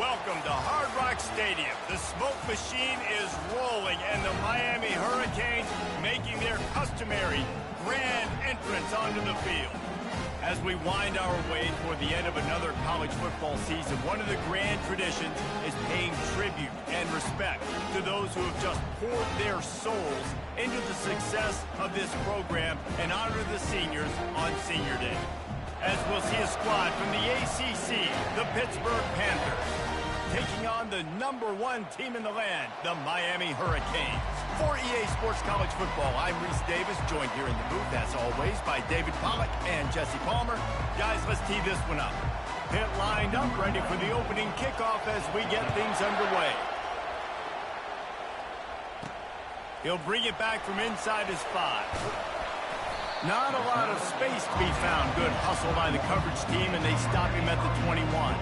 Welcome to Hard Rock Stadium. The smoke machine is rolling, and the Miami Hurricanes making their customary grand entrance onto the field. As we wind our way toward the end of another college football season, one of the grand traditions is paying tribute and respect to those who have just poured their souls into the success of this program and honor the seniors on Senior Day. As we'll see a squad from the ACC, the Pittsburgh Panthers, taking on the #1 team in the land, the Miami Hurricanes. For EA Sports College Football, I'm Reese Davis, joined here in the booth, as always, by David Pollack and Jesse Palmer. Guys, let's tee this one up. Pitt lined up, ready for the opening kickoff as we get things underway. He'll bring it back from inside his 5. Not a lot of space to be found. Good hustle by the coverage team, and they stop him at the 21.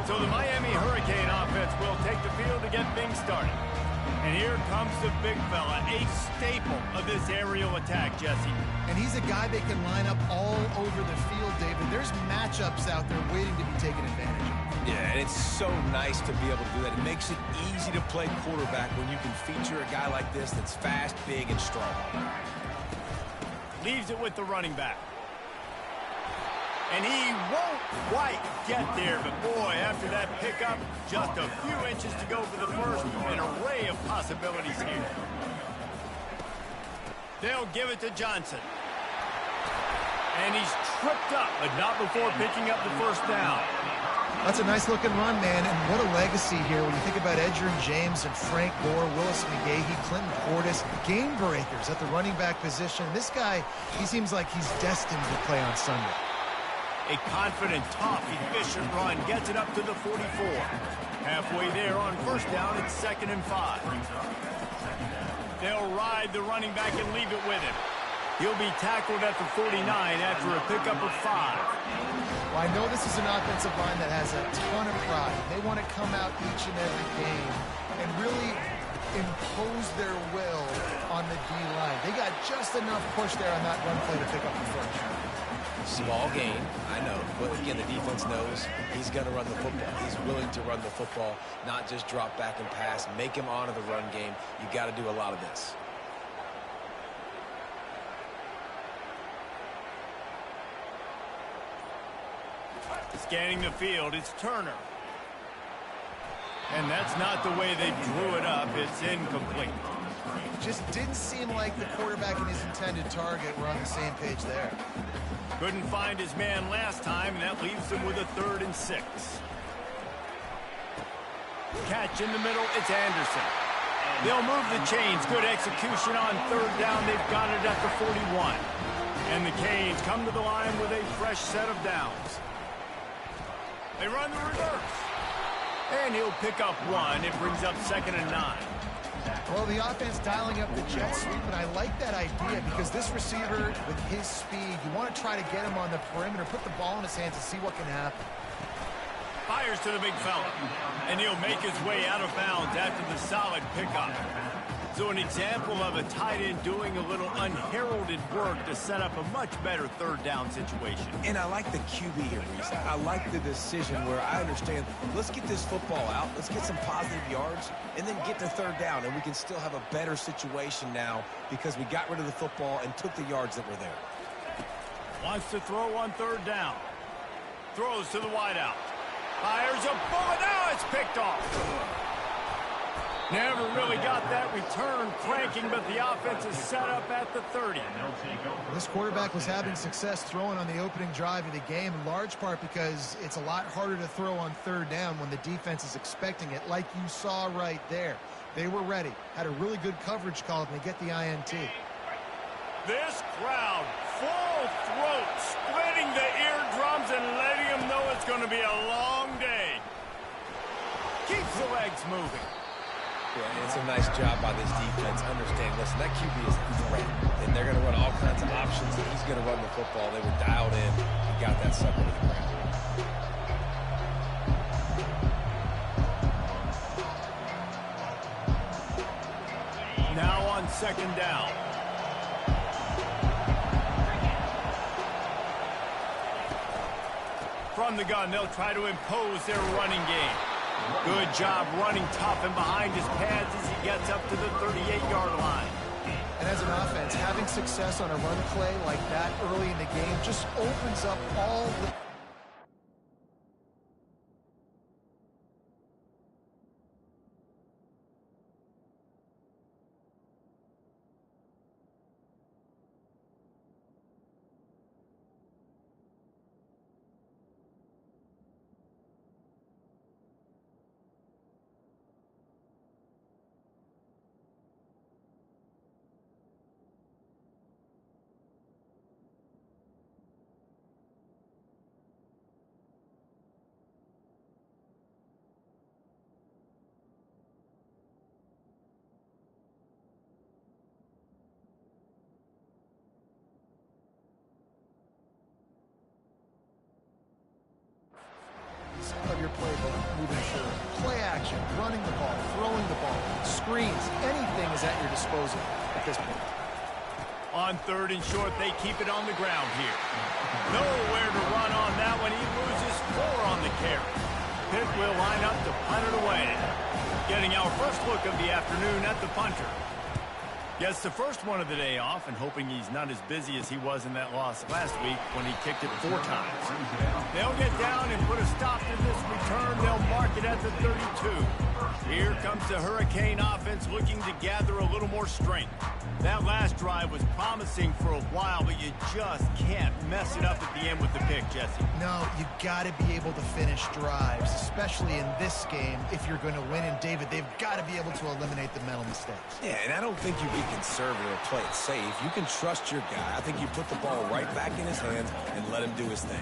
So the Miami Hurricane offense will take the field to get things started. And here comes the big fella, a staple of this aerial attack, Jesse. And he's a guy that can line up all over the field, David. There's matchups out there waiting to be taken advantage of. Yeah, and it's so nice to be able to do that. It makes it easy to play quarterback when you can feature a guy like this that's fast, big, and strong. Leaves it with the running back. And he won't quite get there, but boy, after that pickup, just a few inches to go for the first. An array of possibilities here. They'll give it to Johnson. And he's tripped up, but not before picking up the first down. That's a nice-looking run, man, and what a legacy here when you think about Edgerrin James and Frank Gore, Willis McGahee, Clinton Portis, game breakers at the running back position. This guy, he seems like he's destined to play on Sunday. A confident, tough, efficient run gets it up to the 44. Halfway there on first down, it's 2nd and 5. They'll ride the running back and leave it with him. He'll be tackled at the 49 after a pickup of 5. Well, I know this is an offensive line that has a ton of pride. They want to come out each and every game and really impose their will on the D-line. They got just enough push there on that run play to pick up the first. Small gain, I know, but again, the defense knows he's going to run the football. He's willing to run the football, not just drop back and pass, make him honor the run game. You got to do a lot of this. Scanning the field, it's Turner. And that's not the way they drew it up. It's incomplete. Just didn't seem like the quarterback and his intended target were on the same page there. Couldn't find his man last time, and that leaves him with a 3rd and 6. Catch in the middle, it's Anderson. They'll move the chains. Good execution on 3rd down. They've got it at the 41. And the Canes come to the line with a fresh set of downs. They run the reverse. And he'll pick up 1. It brings up 2nd and 9. Well, the offense dialing up the jet sweep, and I like that idea because this receiver, with his speed, you want to try to get him on the perimeter, put the ball in his hands and see what can happen. Fires to the big fella, and he'll make his way out of bounds after the solid pickup. So an example of a tight end doing a little unheralded work to set up a much better 3rd down situation. And I like the QB here, Reese. I like the decision where I understand, let's get this football out, let's get some positive yards, and then get to 3rd down, and we can still have a better situation now because we got rid of the football and took the yards that were there. Wants to throw on 3rd down. Throws to the wideout. Fires a bullet. Now it's picked off. Never really got that return cranking, but the offense is set up at the 30. This quarterback was having success throwing on the opening drive of the game, in large part because it's a lot harder to throw on 3rd down when the defense is expecting it, like you saw right there. They were ready, had a really good coverage call, and they get the INT. This crowd, full throat, splitting the eardrums and letting them know it's going to be a long day. Keeps the legs moving. Yeah, it's a nice job by this defense. Understand, listen, that QB is a threat, and they're going to run all kinds of options, and he's going to run the football. They were dialed in and got that sucker to the ground. Now on 2nd down. From the gun, they'll try to impose their running game. Good job running tough and behind his pads as he gets up to the 38-yard line. And as an offense, having success on a run play like that early in the game just opens up all the... of your playbook moving forward. Play action, running the ball, throwing the ball, screens, anything is at your disposal at this point. On 3rd and short, they keep it on the ground here. Nowhere to run on that one. He loses 4 on the carry. Pitt will line up to punt it away. Getting our first look of the afternoon at the punter. Gets the first one of the day off and hoping he's not as busy as he was in that loss last week when he kicked it 4 times. They'll get down and put a stop to this return. They'll mark it at the 32. Here comes the Hurricane offense looking to gather a little more strength. That last drive was promising for a while, but you just can't mess it up at the end with the pick, Jesse. No, you got to be able to finish drives, especially in this game if you're going to win. And, David, they've got to be able to eliminate the mental mistakes. Yeah, and I don't think you be conservative or play it safe. You can trust your guy. I think you put the ball right back in his hands and let him do his thing.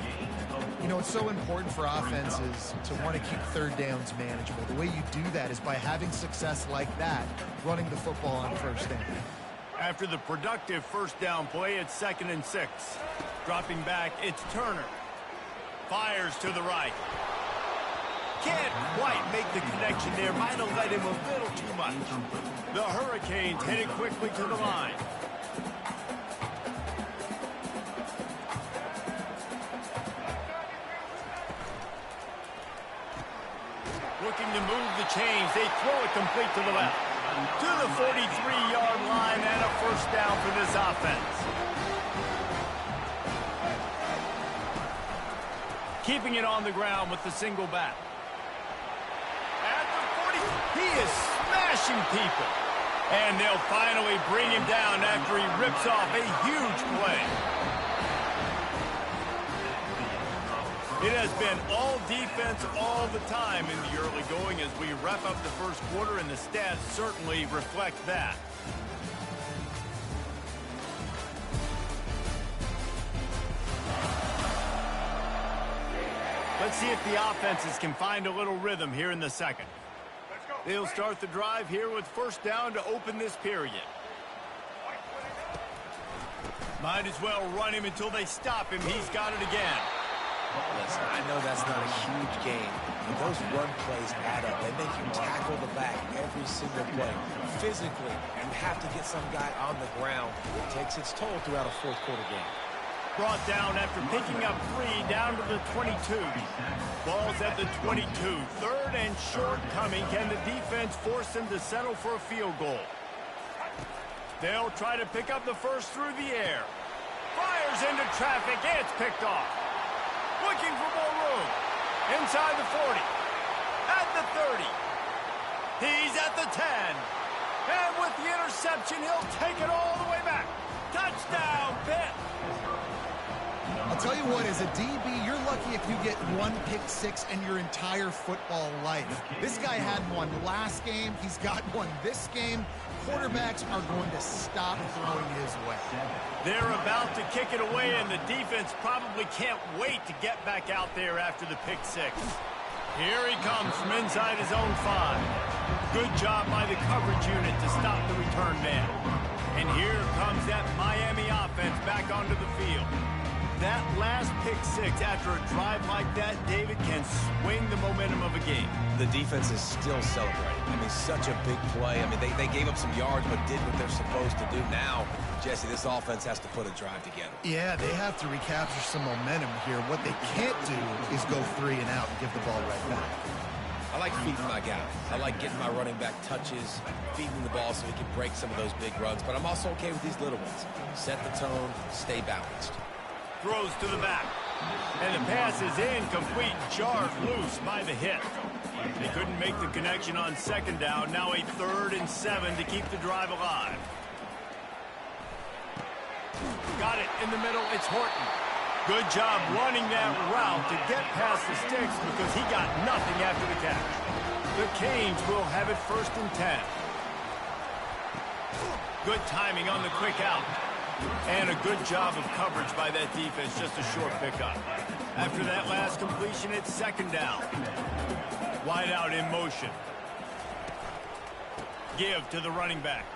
You know, it's so important for offenses to want to keep 3rd downs manageable. The way you do that is by having success like that, running the football on 1st down. After the productive 1st down play, it's 2nd and 6. Dropping back, it's Turner. Fires to the right. Can't quite make the connection there. Might have let him a little too much. The Hurricanes headed quickly to the line. Looking to move the chains. They throw it complete to the left. To the 43-yard line and a 1st down for this offense. Keeping it on the ground with the single back. At the 40, he is smashing people. And they'll finally bring him down after he rips off a huge play. It has been all defense all the time in the early going as we wrap up the 1st quarter, and the stats certainly reflect that. Let's see if the offenses can find a little rhythm here in the 2nd. They'll start the drive here with 1st down to open this period. Might as well run him until they stop him. He's got it again. Listen, I know that's not a huge game, but those run plays add up. They make you tackle the back every single play. Physically, you have to get some guy on the ground. It takes its toll throughout a 4th quarter game. Brought down after picking up 3 down to the 22. Ball's at the 22. 3rd and short coming. Can the defense force him to settle for a field goal? They'll try to pick up the 1st through the air. Fires into traffic. It's picked off. Looking for more room. Inside the 40. At the 30. He's at the 10. And with the interception, he'll take it all the way back. Touchdown, Pitt. I'll tell you what, as a DB, you're lucky if you get 1 pick 6 in your entire football life. This guy had one last game. He's got one this game. Quarterbacks are going to stop throwing his way. They're about to kick it away, and the defense probably can't wait to get back out there after the pick 6. Here he comes from inside his own 5. Good job by the coverage unit to stop the return man. And here comes that Miami offense back onto the field. That last pick 6 after a drive like that, David, can swing the momentum of a game. The defense is still celebrating. I mean, such a big play. I mean, they gave up some yards but did what they're supposed to do. Now, Jesse, this offense has to put a drive together. Yeah, they have to recapture some momentum here. What they can't do is go 3 and out and give the ball right back. I like feeding my guy. I like getting my running back touches, feeding the ball so he can break some of those big runs. But I'm also okay with these little ones. Set the tone, stay balanced. Throws to the back. And the pass is incomplete, jarred loose by the hit. They couldn't make the connection on second down. Now a 3rd and 7 to keep the drive alive. Got it in the middle. It's Horton. Good job running that route to get past the sticks because he got nothing after the catch. The Canes will have it 1st and 10. Good timing on the quick out. And a good job of coverage by that defense, just a short pickup. After that last completion, it's 2nd down. Wide out in motion. Give to the running back.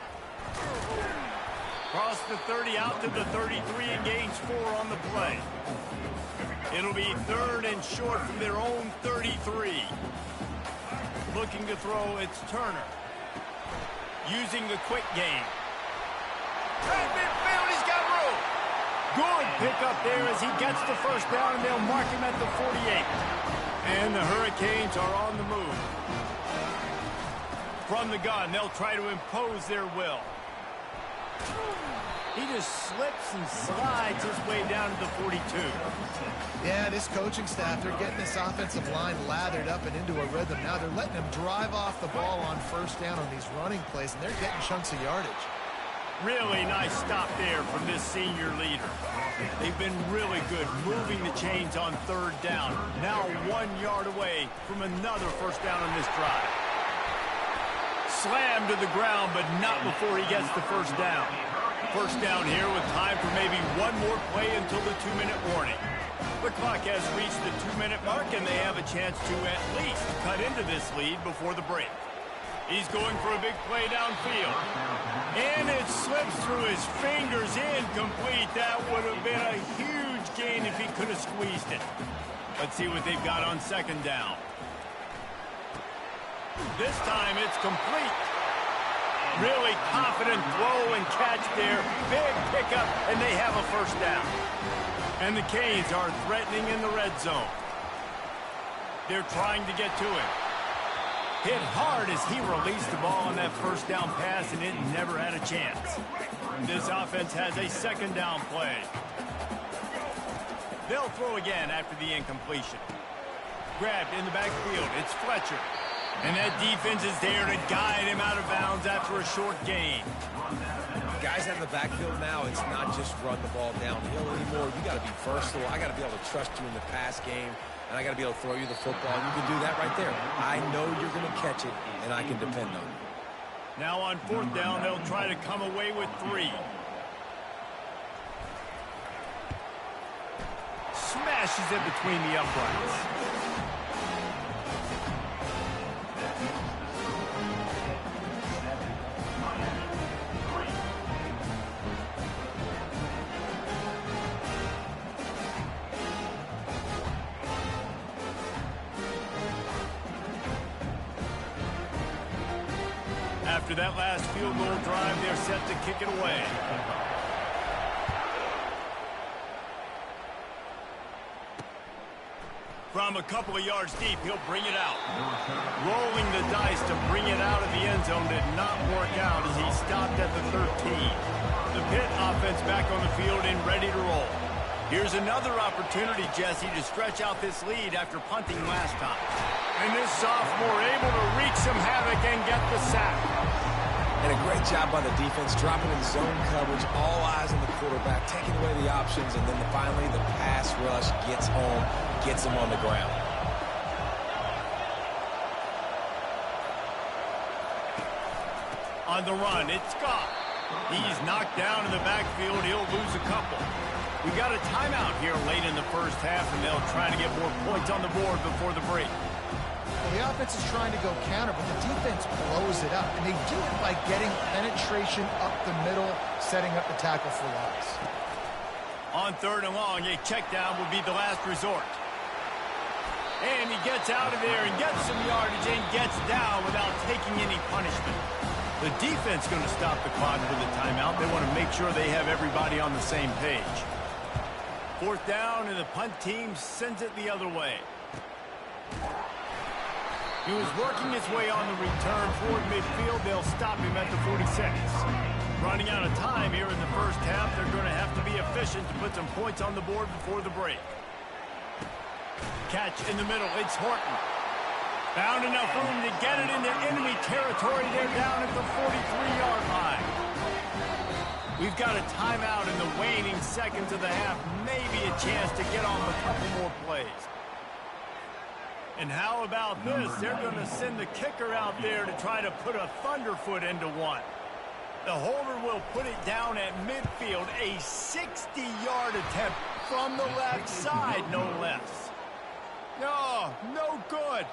Cross the 30 out to the 33 and gains 4 on the play. It'll be 3rd and short from their own 33. Looking to throw, it's Turner. Using the quick game. Right midfield, he's got room. Good pickup there as he gets the 1st down, and they'll mark him at the 48. And the Hurricanes are on the move. From the gun, they'll try to impose their will. He just slips and slides his way down to the 42. Yeah, this coaching staff, they're getting this offensive line lathered up and into a rhythm. Now they're letting them drive off the ball on 1st down on these running plays, and they're getting chunks of yardage. Really nice stop there from this senior leader. They've been really good moving the chains on 3rd down. Now 1 yard away from another 1st down on this drive. Slammed to the ground, but not before he gets the 1st down. 1st down here with time for maybe one more play until the 2-minute warning. The clock has reached the 2-minute mark, and they have a chance to at least cut into this lead before the break. He's going for a big play downfield. And it slips through his fingers, incomplete. That would have been a huge gain if he could have squeezed it. Let's see what they've got on 2nd down. This time it's complete. Really confident throw and catch there. Big pickup, and they have a 1st down. And the Canes are threatening in the red zone. They're trying to get to him. Hit hard as he released the ball on that 1st down pass, and it never had a chance. This offense has a 2nd down play. They'll throw again after the incompletion. Grabbed in the backfield. It's Fletcher. And that defense is there to guide him out of bounds after a short gain. Guys out in the backfield now, it's not just run the ball downhill anymore. You got to be versatile. I got to be able to trust you in the pass game, and I got to be able to throw you the football. You can do that right there. I know you're going to catch it, and I can depend on it. Now on 4th down, they'll try to come away with 3. Smashes it between the uprights. After that last field goal drive, they're set to kick it away. From a couple of yards deep, he'll bring it out. Rolling the dice to bring it out of the end zone did not work out as he stopped at the 13. The Pitt offense back on the field and ready to roll. Here's another opportunity, Jesse, to stretch out this lead after punting last time. And this sophomore able to wreak some havoc and get the sack. And a great job by the defense, dropping in zone coverage, all eyes on the quarterback, taking away the options, and then finally the pass rush gets home, gets him on the ground. On the run, it's Scott. He's knocked down in the backfield. He'll lose a couple. We got a timeout here late in the 1st half, and they'll try to get more points on the board before the break. Well, the offense is trying to go counter, but the defense blows it up, and they do it by getting penetration up the middle, setting up the tackle for loss. On 3rd and long, a check down would be the last resort. And he gets out of there and gets some yardage and gets down without taking any punishment. The defense going to stop the clock with a timeout. They want to make sure they have everybody on the same page. 4th down, and the punt team sends it the other way. He was working his way on the return toward midfield. They'll stop him at the 46. Running out of time here in the first half. They're going to have to be efficient to put some points on the board before the break. Catch in the middle. It's Horton. Found enough room to get it into enemy territory. They're down at the 43-yard line. We've got a timeout in the waning seconds of the half. Maybe a chance to get on a couple more plays. And how about this? They're going to send the kicker out there to try to put a thunderfoot into one. The holder will put it down at midfield. A 60-yard attempt from the left side, no less. No, no good.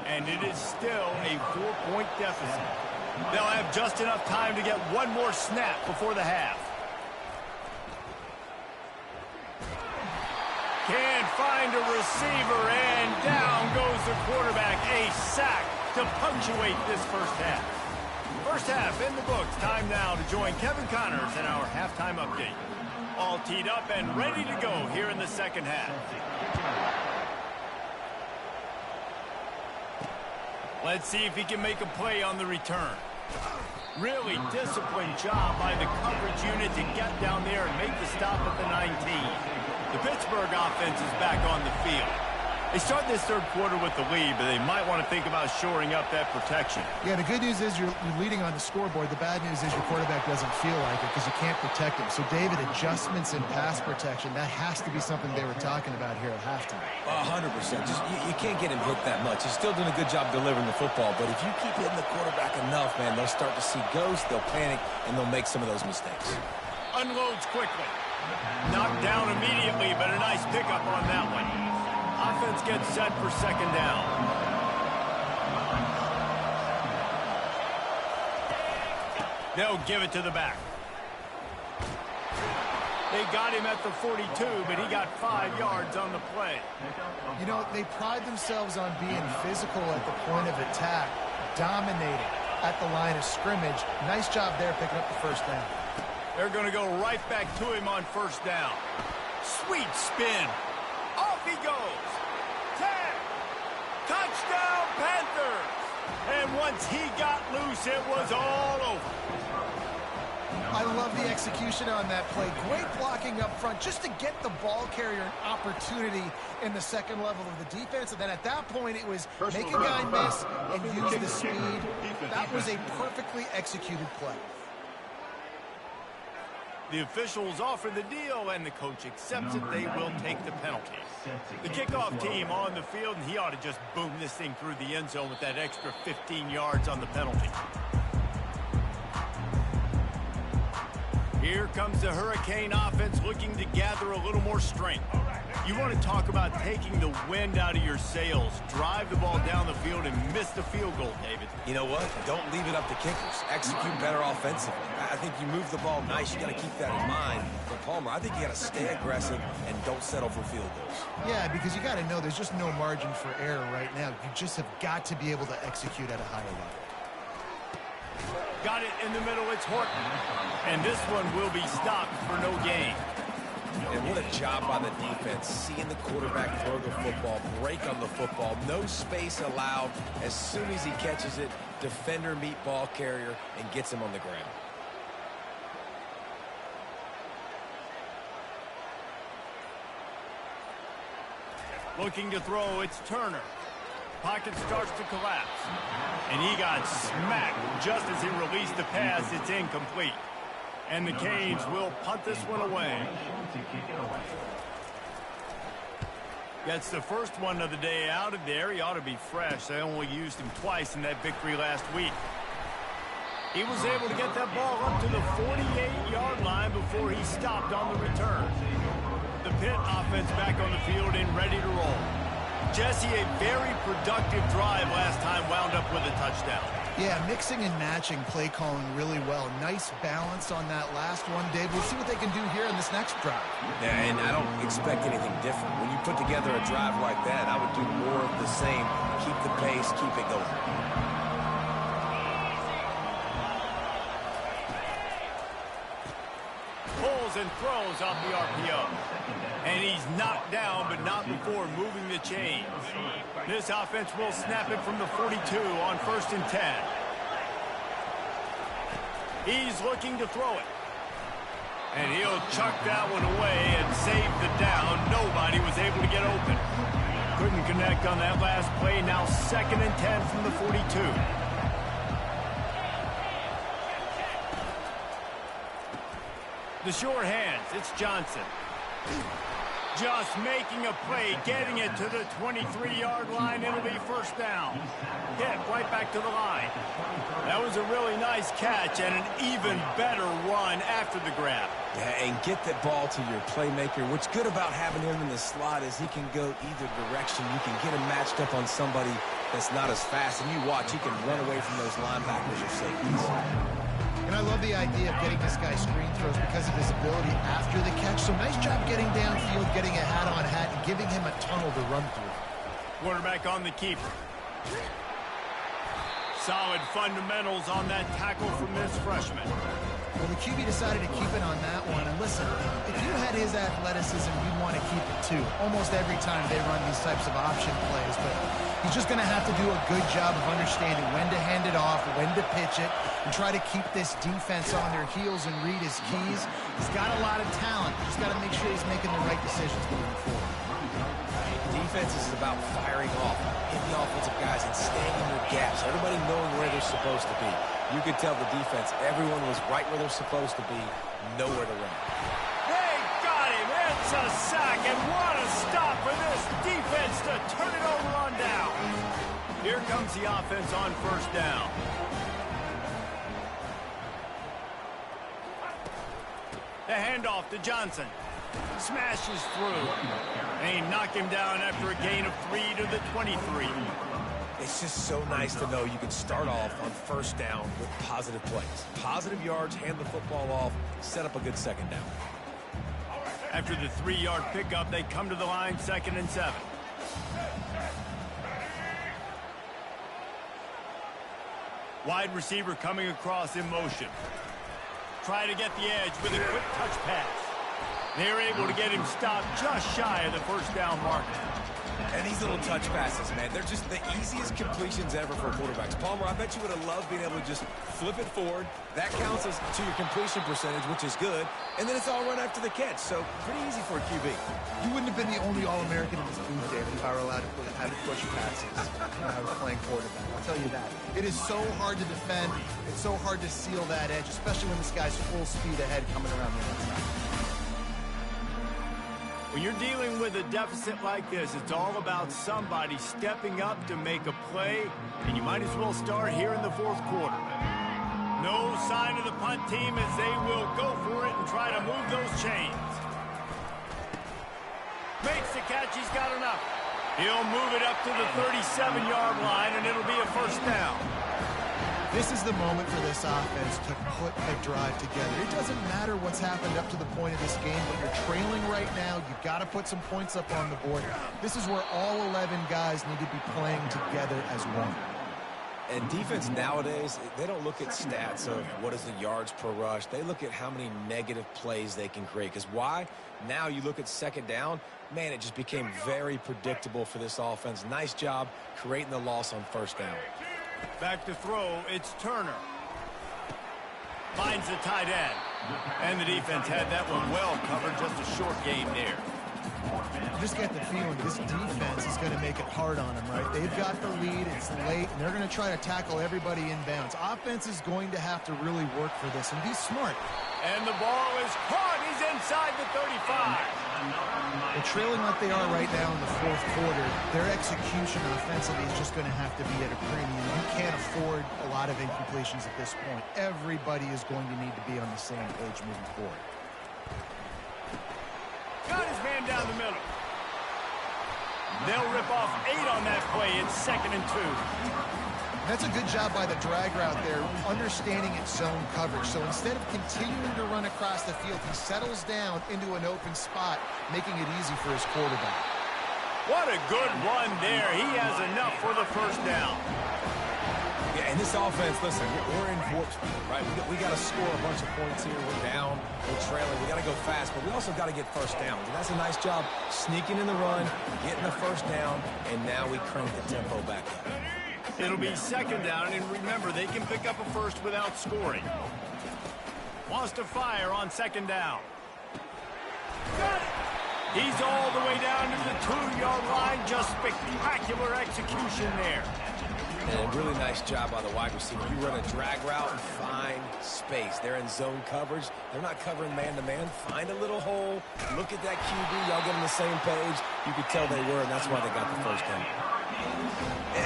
And it is still a 4-point deficit. They'll have just enough time to get one more snap before the half. Can't find a receiver, and down goes the quarterback. A sack to punctuate this first half. First half in the books. Time now to join Kevin Connors in our halftime update. All teed up and ready to go here in the second half. Let's see if he can make a play on the return. Really disciplined job by the coverage unit to get down there and make the stop at the 19. The Pittsburgh offense is back on the field. They start this third quarter with the lead, but they might want to think about shoring up that protection. Yeah, the good news is you're leading on the scoreboard. The bad news is your quarterback doesn't feel like it because you can't protect him. So, David, adjustments in pass protection, that has to be something they were talking about here at halftime. 100%. Just you can't get him hit that much. He's still doing a good job delivering the football, but if you keep hitting the quarterback enough, man, they'll start to see ghosts, they'll panic, and they'll make some of those mistakes. Unloads quickly. Knocked down immediately, but a nice pickup on that one. Offense gets set for second down. They'll give it to the back. They got him at the 42, but he got 5 yards on the play. You know, they pride themselves on being physical at the point of attack, dominating at the line of scrimmage. Nice job there picking up the first down. They're going to go right back to him on first down. Sweet spin. Off he goes. 10. Touchdown, Panthers. And once he got loose, it was all over. I love the execution on that play. Great blocking up front just to get the ball carrier an opportunity in the second level of the defense. And then at that point, it was make a guy miss and use the speed. That was a perfectly executed play. The officials offer the deal, and the coach accepts it. They will take the penalty. The kickoff team on the field, and he ought to just boom this thing through the end zone with that extra 15 yards on the penalty. Here comes the Hurricane offense looking to gather a little more strength. You want to talk about taking the wind out of your sails. Drive the ball down the field and miss the field goal, David. You know what? Don't leave it up to kickers. Execute better offensively. I think you move the ball nice. You got to keep that in mind. For Palmer, I think you got to stay aggressive and don't settle for field goals. Yeah, because you got to know there's just no margin for error right now. You just have got to be able to execute at a higher level. Got it in the middle. It's Horton. And this one will be stopped for no gain. And what a job by the defense, seeing the quarterback throw the football, break on the football, no space allowed. As soon as he catches it, defender meet ball carrier and gets him on the ground. Looking to throw, it's Turner. Pocket starts to collapse. And he got smacked just as he released the pass. It's incomplete. And the Canes will punt this one away. That's the first one of the day out of there. He ought to be fresh. They only used him twice in that victory last week. He was able to get that ball up to the 48-yard line before he stopped on the return. The Pitt offense back on the field and ready to roll. Jesse, a very productive drive last time, wound up with a touchdown. Yeah, mixing and matching play calling really well. Nice balance on that last one, Dave. We'll see what they can do here in this next drive. Yeah, and I don't expect anything different. When you put together a drive like that, I would do more of the same. Keep the pace, keep it going. Pulls and throws off the RPO. And he's knocked down, but not before moving the chains. This offense will snap it from the 42 on 1st and 10. He's looking to throw it. And he'll chuck that one away and save the down. Nobody was able to get open. Couldn't connect on that last play. Now 2nd and 10 from the 42. The short hands. It's Johnson. Just making a play, getting it to the 23-yard line. It'll be 1st down. Hit right back to the line. That was a really nice catch and an even better run after the grab. Yeah, and get that ball to your playmaker. What's good about having him in the slot is he can go either direction. You can get him matched up on somebody that's not as fast. And you watch, he can run away from those linebackers or safeties. And I love the idea of getting this guy screen throws because of his ability after the catch. So nice job getting downfield, getting a hat-on-hat, and giving him a tunnel to run through. Quarterback on the keeper. Solid fundamentals on that tackle from this freshman. Well, the QB decided to keep it on that one. And listen, if you had his athleticism, you'd want to keep it too. Almost every time they run these types of option plays. But he's just going to have to do a good job of understanding when to hand it off, when to pitch it, and try to keep this defense on their heels and read his keys. He's got a lot of talent. He's got to make sure he's making the right decisions moving forward. Defense is about firing off, hitting the offensive guys, and staying in their gaps. Everybody knowing where they're supposed to be. You could tell the defense, everyone was right where they're supposed to be, nowhere to run. They got him. It's a sack, and what a stop for this defense to turn it over on down. Here comes the offense on 1st down. The handoff to Johnson. Smashes through. And he knocked him down after a gain of 3 to the 23. It's just so nice to know you can start off on 1st down with positive plays. Positive yards, hand the football off, set up a good 2nd down. After the 3-yard pickup, they come to the line, 2nd and 7. Wide receiver coming across in motion. Try to get the edge with a quick touch pass. They're able to get him stopped just shy of the 1st down marker. And these little touch passes, man, they're just the easiest completions ever for quarterbacks. Palmer, I bet you would have loved being able to just flip it forward. That counts as to your completion percentage, which is good. And then it's all run after the catch. So pretty easy for a QB. You wouldn't have been the only All-American in this booth, David, if I were allowed to have push passes when I was playing quarterback. I'll tell you that. It is so hard to defend. It's so hard to seal that edge, especially when this guy's full speed ahead coming around the outside. When you're dealing with a deficit like this, it's all about somebody stepping up to make a play, and you might as well start here in the 4th quarter. No sign of the punt team as they will go for it and try to move those chains. Makes the catch. He's got enough. He'll move it up to the 37-yard line, and it'll be a 1st down. This is the moment for this offense to put a drive together. It doesn't matter what's happened up to the point of this game, but you're trailing right now. You've got to put some points up on the board. This is where all 11 guys need to be playing together as one. And defense nowadays, they don't look at stats of what is the yards per rush. They look at how many negative plays they can create. Because why? Now you look at 2nd down, man, it just became very predictable for this offense. Nice job creating the loss on 1st down. Back to throw, it's Turner. Finds the tight end. And the defense had that one well covered, just a short game there. You just get the feeling this defense is going to make it hard on them, right? They've got the lead, it's late, and they're going to try to tackle everybody inbounds. Offense is going to have to really work for this and be smart. And the ball is caught. He's inside the 35. Well, trailing like they are right now in the 4th quarter, their execution offensively is just going to have to be at a premium. You can't afford a lot of incompletions at this point. Everybody is going to need to be on the same page moving forward. Got his man down the middle. They'll rip off 8 on that play. It's 2nd and 2. That's a good job by the drag route there, understanding its zone coverage. So instead of continuing to run across the field, he settles down into an open spot, making it easy for his quarterback. What a good run there. He has enough for the 1st down. Yeah, and this this offense, listen, we're in warp speed, right? We got to score a bunch of points here. We're down, we're trailing. We got to go fast, but we also got to get first downs. And that's a nice job sneaking in the run, getting the first down, and now we crank the tempo back up. It'll be second down, and remember, they can pick up a first without scoring. Wants to fire on second down. Got it! He's all the way down to the 2-yard line. Just spectacular execution there. And a really nice job by the wide receiver. You run a drag route and find space. They're in zone coverage. They're not covering man-to-man. Find a little hole. Look at that QB. Y'all get on the same page. You could tell they were, and that's why they got the first down.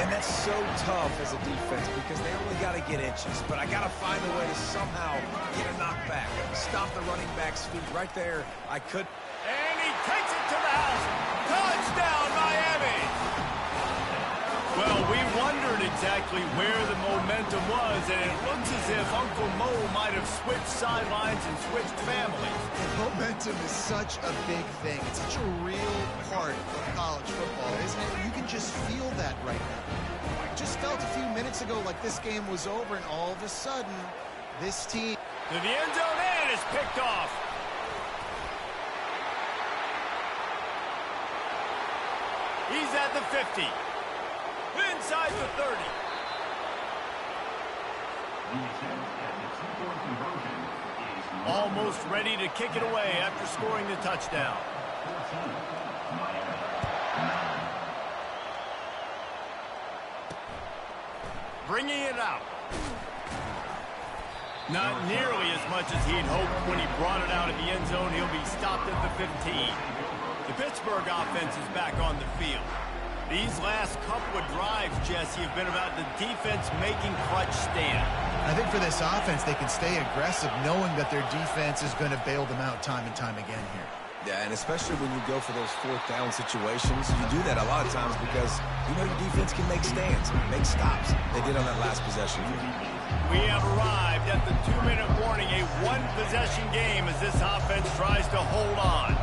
And that's so tough as a defense because they only got to get inches. But I got to find a way to somehow get a knockback. Stop the running back's feet right there. I could. And he takes it to the house. Touchdown, Miami! Well, we wondered exactly where the momentum was, and it looks as if Uncle Mo might have switched sidelines and switched families. Momentum is such a big thing. It's such a real part of college football, isn't it? You can just feel that right now. I just felt a few minutes ago like this game was over, and all of a sudden, this team... To the end zone, and it's picked off. He's at the 50. Inside the 30. Almost ready to kick it away after scoring the touchdown. Bringing it out. Not nearly as much as he'd hoped when he brought it out of the end zone. He'll be stopped at the 15. The Pittsburgh offense is back on the field. These last couple of drives, Jesse, have been about the defense making clutch stand. I think for this offense, they can stay aggressive knowing that their defense is going to bail them out time and time again here. Yeah, and especially when you go for those fourth down situations, you do that a lot of times because you know your defense can make stands, make stops. They did on that last possession. We have arrived at the 2-minute warning, a one-possession game as this offense tries to hold on.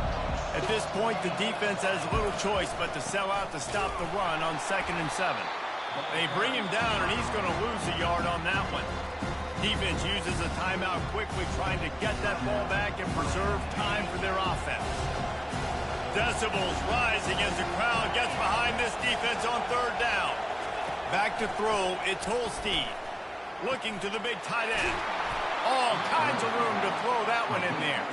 At this point, the defense has little choice but to sell out to stop the run on 2nd and 7. They bring him down, and he's going to lose a yard on that one. Defense uses a timeout quickly, trying to get that ball back and preserve time for their offense. Decibels rising as the crowd gets behind this defense on 3rd down. Back to throw, it's Holstein. Looking to the big tight end. All kinds of room to throw that one in there.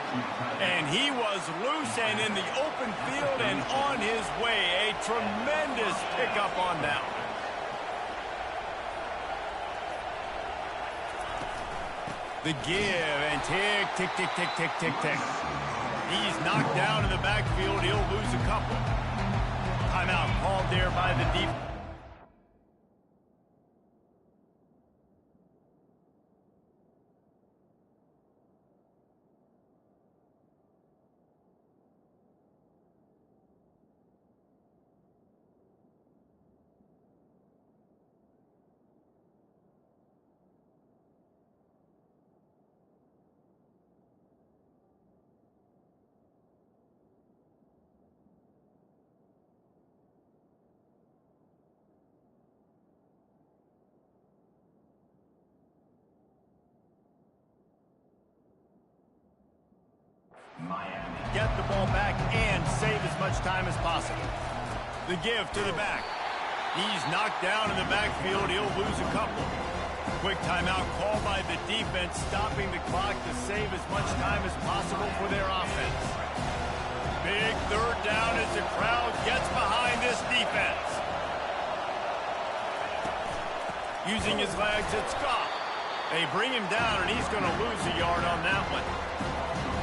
And he was loose and in the open field and on his way. A tremendous pickup on that one. The give and tick, tick, tick, tick, tick, tick, tick. He's knocked down in the backfield. He'll lose a couple. Timeout called there by the defense. Get the ball back and save as much time as possible. The give to the back. He's knocked down in the backfield. He'll lose a couple. Quick timeout called by the defense, stopping the clock to save as much time as possible for their offense. Big 3rd down as the crowd gets behind this defense. Using his legs, it's Scott. They bring him down, and he's going to lose a yard on that one.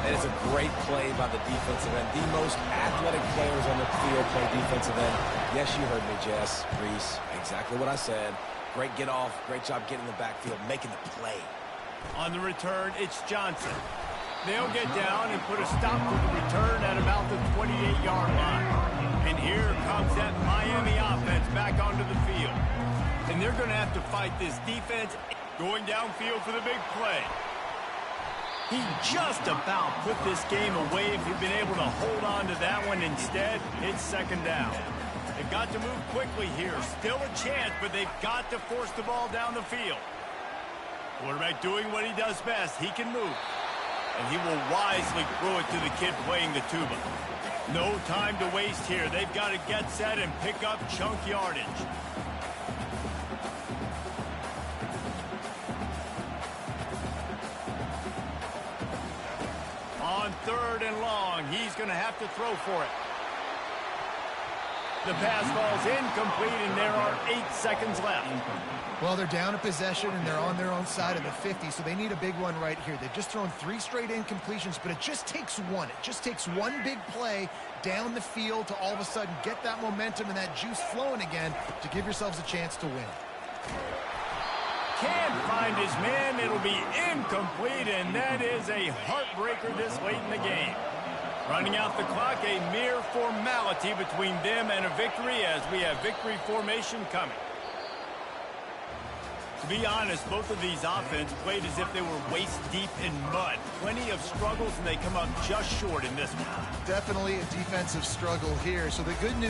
That is a great play by the defensive end. The most athletic players on the field play defensive end. Yes, you heard me, Jess, Reese. Exactly what I said. Great get off. Great job getting in the backfield, making the play. On the return, it's Johnson. They'll get down and put a stop to the return at about the 28-yard line. And here comes that Miami offense back onto the field. And they're going to have to fight this defense going downfield for the big play. He just about put this game away if he'd been able to hold on to that one. Instead, it's 2nd down. They've got to move quickly here. Still a chance, but they've got to force the ball down the field. Quarterback doing what he does best. He can move. And he will wisely throw it to the kid playing the tuba. No time to waste here. They've got to get set and pick up chunk yardage. On 3rd and long, he's going to have to throw for it. The pass falls incomplete, and there are 8 seconds left. Well, they're down a possession, and they're on their own side of the 50, so they need a big one right here. They've just thrown 3 straight incompletions, but it just takes one. It just takes one big play down the field to all of a sudden get that momentum and that juice flowing again to give yourselves a chance to win. Can't find his man. It'll be incomplete, and that is a heartbreaker this late in the game. Running out the clock, a mere formality between them and a victory as we have victory formation coming. To be honest, both of these offenses played as if they were waist-deep in mud. Plenty of struggles, and they come up just short in this one. Definitely a defensive struggle here. So the good news